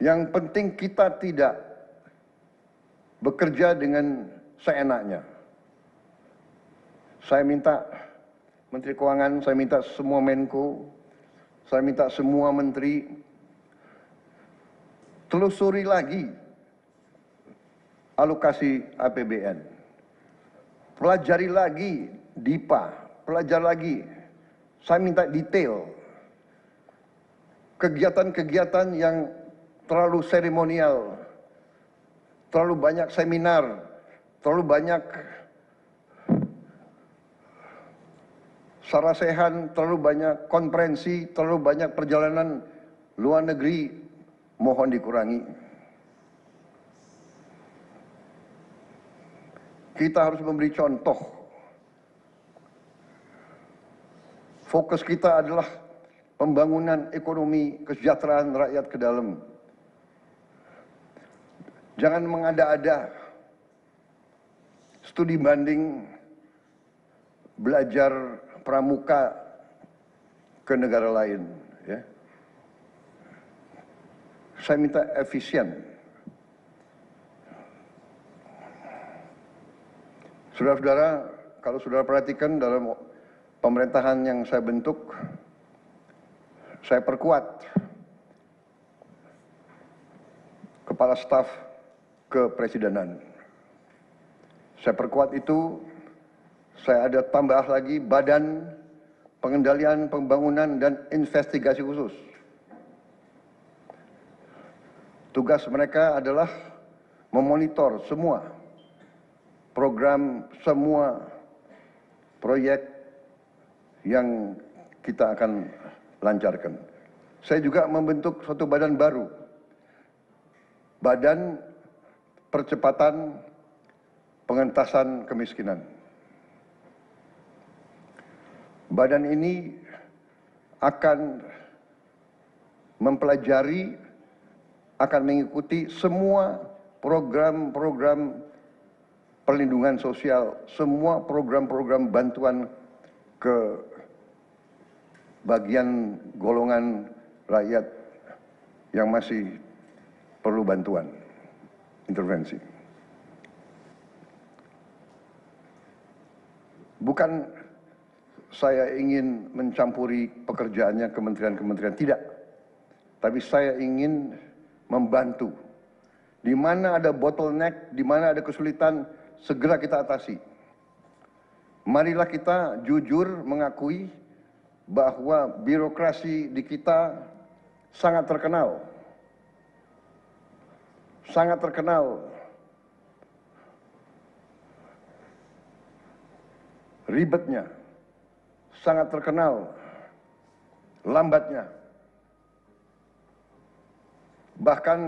Yang penting kita tidak bekerja dengan seenaknya. Saya minta Menteri Keuangan, saya minta semua Menko, saya minta semua menteri telusuri lagi alokasi APBN. Pelajari lagi DIPA, pelajari lagi. Saya minta detail. Kegiatan-kegiatan yang terlalu seremonial, terlalu banyak seminar, terlalu banyak sarasehan, terlalu banyak konferensi, terlalu banyak perjalanan luar negeri, mohon dikurangi. Kita harus memberi contoh. Fokus kita adalah pembangunan ekonomi, kesejahteraan rakyat ke dalam. Jangan mengada-ada. Studi banding belajar pramuka ke negara lain. Ya. Saya minta efisien. Saudara-saudara, kalau saudara perhatikan dalam pemerintahan yang saya bentuk, saya perkuat kepala staf kepresidenan. Saya perkuat itu, saya ada tambah lagi Badan Pengendalian Pembangunan dan Investigasi Khusus. Tugas mereka adalah memonitor semua program, semua proyek yang kita akan lancarkan. Saya juga membentuk suatu badan baru, Badan Percepatan Pengentasan Kemiskinan. Badan ini akan mempelajari, akan mengikuti semua program-program perlindungan sosial, semua program-program bantuan ke bagian golongan rakyat yang masih perlu bantuan, intervensi. Bukan saya ingin mencampuri pekerjaannya kementerian-kementerian, tidak. Tapi saya ingin membantu. Di mana ada bottleneck, di mana ada kesulitan, segera kita atasi. Marilah kita jujur mengakui bahwa birokrasi di kita sangat terkenal. Sangat terkenal. Ribetnya. Sangat terkenal. Lambatnya. Bahkan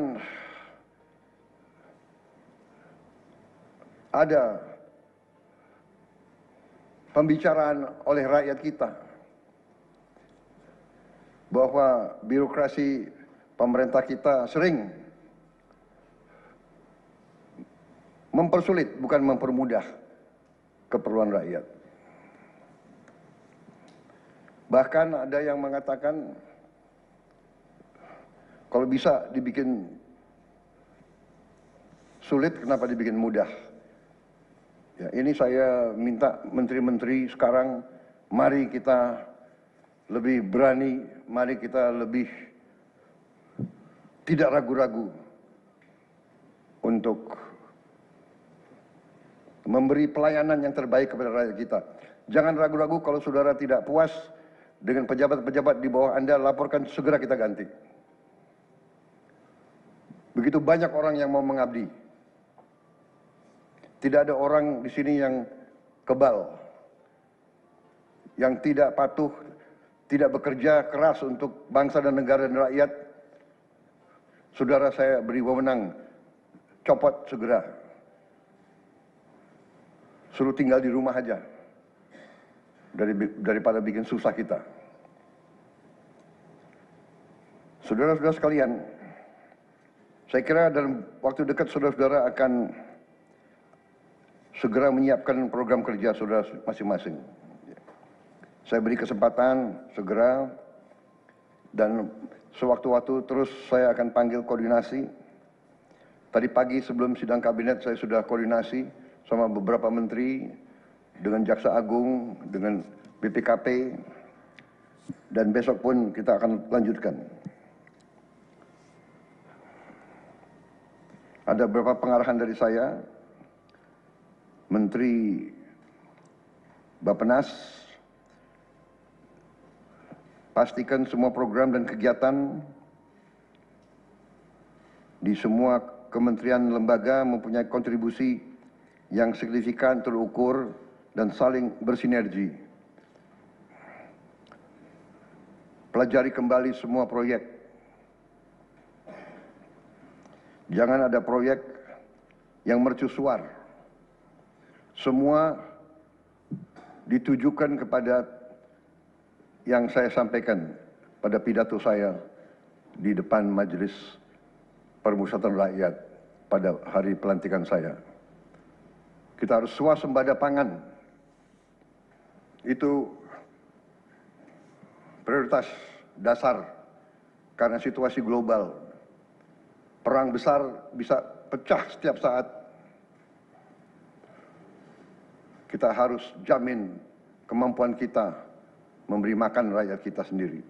ada pembicaraan oleh rakyat kita bahwa birokrasi pemerintah kita sering mempersulit, bukan mempermudah keperluan rakyat. Bahkan ada yang mengatakan kalau bisa dibikin sulit, kenapa dibikin mudah? Ya, ini saya minta menteri-menteri sekarang, mari kita lebih berani, mari kita lebih tidak ragu-ragu untuk memberi pelayanan yang terbaik kepada rakyat kita. Jangan ragu-ragu kalau saudara tidak puas dengan pejabat-pejabat di bawah Anda, laporkan, segera kita ganti. Begitu banyak orang yang mau mengabdi. Tidak ada orang di sini yang kebal, yang tidak patuh, tidak bekerja keras untuk bangsa dan negara dan rakyat. Saudara, saya beri wewenang, copot segera. Suruh tinggal di rumah aja, daripada bikin susah kita. Saudara-saudara sekalian, saya kira dalam waktu dekat saudara-saudara akan segera menyiapkan program kerja saudara masing-masing. Saya beri kesempatan segera Dan sewaktu-waktu terus saya akan panggil koordinasi. Tadi pagi sebelum sidang kabinet saya sudah koordinasi sama beberapa menteri, dengan Jaksa Agung, dengan BPKP, dan besok pun kita akan lanjutkan. Ada beberapa pengarahan dari saya, Menteri Bappenas, pastikan semua program dan kegiatan di semua kementerian lembaga mempunyai kontribusi yang signifikan, terukur, dan saling bersinergi. Pelajari kembali semua proyek. Jangan ada proyek yang mercusuar. Semua ditujukan kepada yang saya sampaikan pada pidato saya di depan Majelis Permusyawaratan Rakyat pada hari pelantikan saya. Kita harus swasembada pangan. Itu prioritas dasar karena situasi global. Perang besar bisa pecah setiap saat. Kita harus jamin kemampuan kita memberi makan rakyat kita sendiri.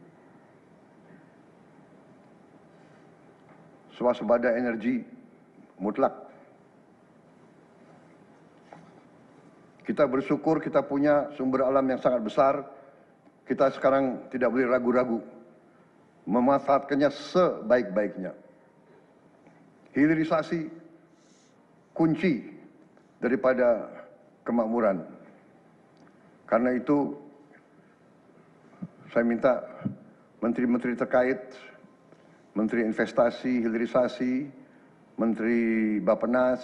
Swasembada energi mutlak. Kita bersyukur kita punya sumber alam yang sangat besar. Kita sekarang tidak boleh ragu-ragu memanfaatkannya sebaik-baiknya. Hilirisasi kunci daripada kemakmuran. Karena itu saya minta menteri-menteri terkait, Menteri Investasi, Hilirisasi, Menteri Bappenas,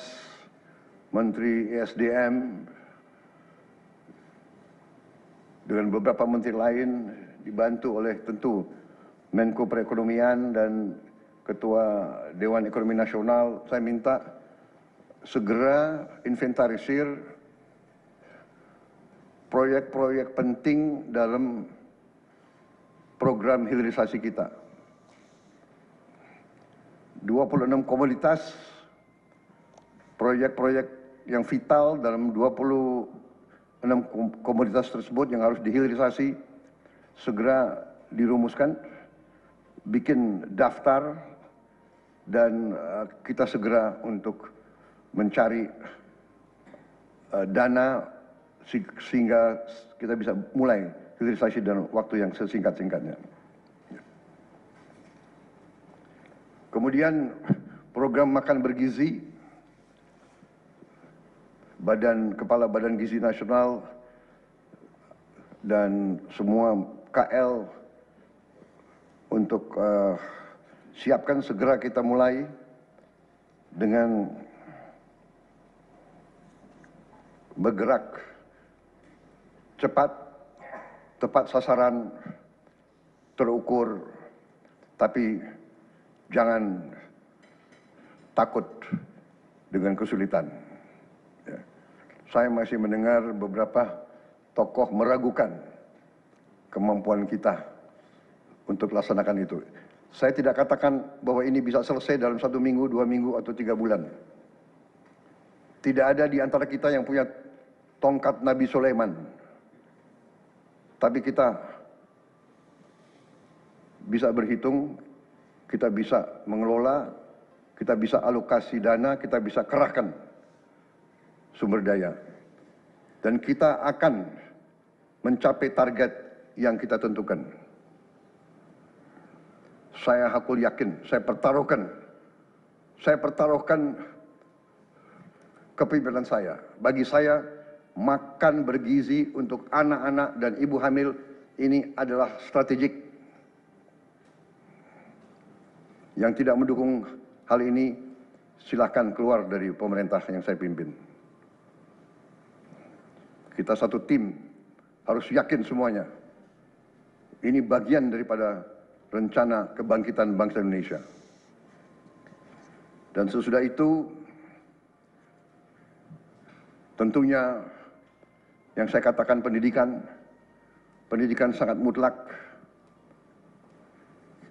Menteri ESDM, dengan beberapa menteri lain dibantu oleh tentu Menko Perekonomian dan Ketua Dewan Ekonomi Nasional, saya minta segera inventarisir proyek-proyek penting dalam program hilirisasi kita. 26 komoditas, proyek-proyek yang vital dalam 26 komoditas tersebut yang harus dihilirisasi segera dirumuskan, bikin daftar, dan kita segera untuk mencari dana sehingga kita bisa mulai hilirisasi dalam waktu yang sesingkat-singkatnya. Kemudian program makan bergizi, Kepala Badan Gizi Nasional dan semua KL untuk siapkan segera kita mulai dengan bergerak cepat, tepat sasaran, terukur, tapi jangan takut dengan kesulitan. Ya. Saya masih mendengar beberapa tokoh meragukan kemampuan kita untuk laksanakan itu. Saya tidak katakan bahwa ini bisa selesai dalam 1 minggu, 2 minggu, atau 3 bulan. Tidak ada di antara kita yang punya tongkat Nabi Sulaiman. Tapi kita bisa berhitung, kita bisa mengelola, kita bisa alokasi dana, kita bisa kerahkan sumber daya. Dan kita akan mencapai target yang kita tentukan. Saya hakul yakin, saya pertaruhkan kepemimpinan saya. Bagi saya, makan bergizi untuk anak-anak dan ibu hamil ini adalah strategik. Yang tidak mendukung hal ini, silakan keluar dari pemerintah yang saya pimpin. Kita satu tim, harus yakin semuanya. Ini bagian daripada rencana kebangkitan bangsa Indonesia. Dan sesudah itu, tentunya yang saya katakan pendidikan sangat mutlak.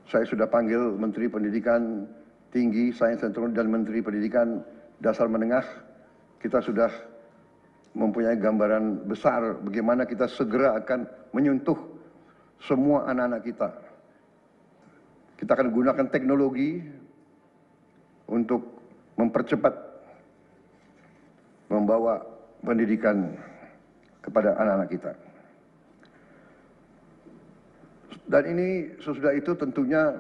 saya sudah panggil Menteri Pendidikan Tinggi, Sains dan Teknologi dan Menteri Pendidikan Dasar Menengah. Kita sudah mempunyai gambaran besar bagaimana kita segera akan menyentuh semua anak-anak kita. Kita akan gunakan teknologi untuk mempercepat membawa pendidikan kepada anak-anak kita. Dan ini sesudah itu tentunya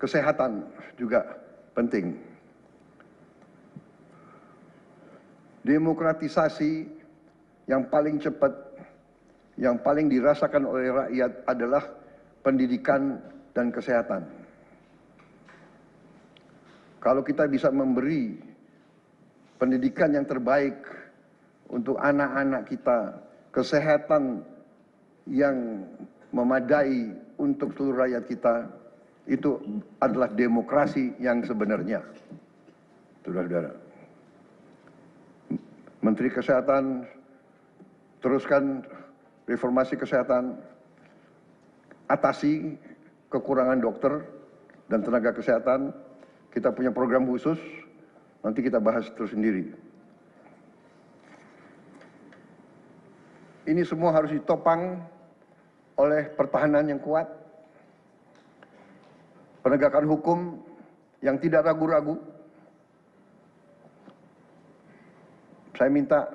kesehatan juga penting. Demokratisasi yang paling cepat, yang paling dirasakan oleh rakyat adalah pendidikan dan kesehatan. Kalau kita bisa memberi pendidikan yang terbaik untuk anak-anak kita, kesehatan yang memadai untuk seluruh rakyat kita, itu adalah demokrasi yang sebenarnya. Saudara-saudara, Menteri Kesehatan teruskan reformasi kesehatan, atasi kekurangan dokter dan tenaga kesehatan. Kita punya program khusus, nanti kita bahas tersendiri. Ini semua harus ditopang oleh pertahanan yang kuat, penegakan hukum yang tidak ragu-ragu. Saya minta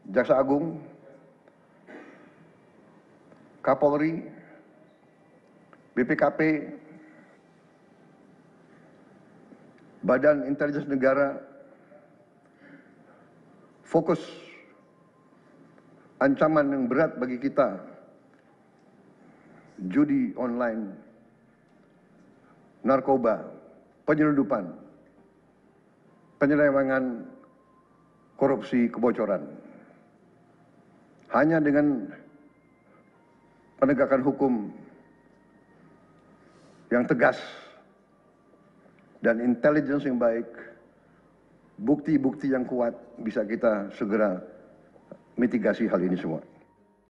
Jaksa Agung, Kapolri, BPKP, Badan Intelijen Negara fokus ancaman yang berat bagi kita, judi online, narkoba, penyelundupan, penyelewengan, korupsi, kebocoran. Hanya dengan penegakan hukum yang tegas dan intelligence yang baik, bukti-bukti yang kuat, bisa kita segera mitigasi hal ini semua.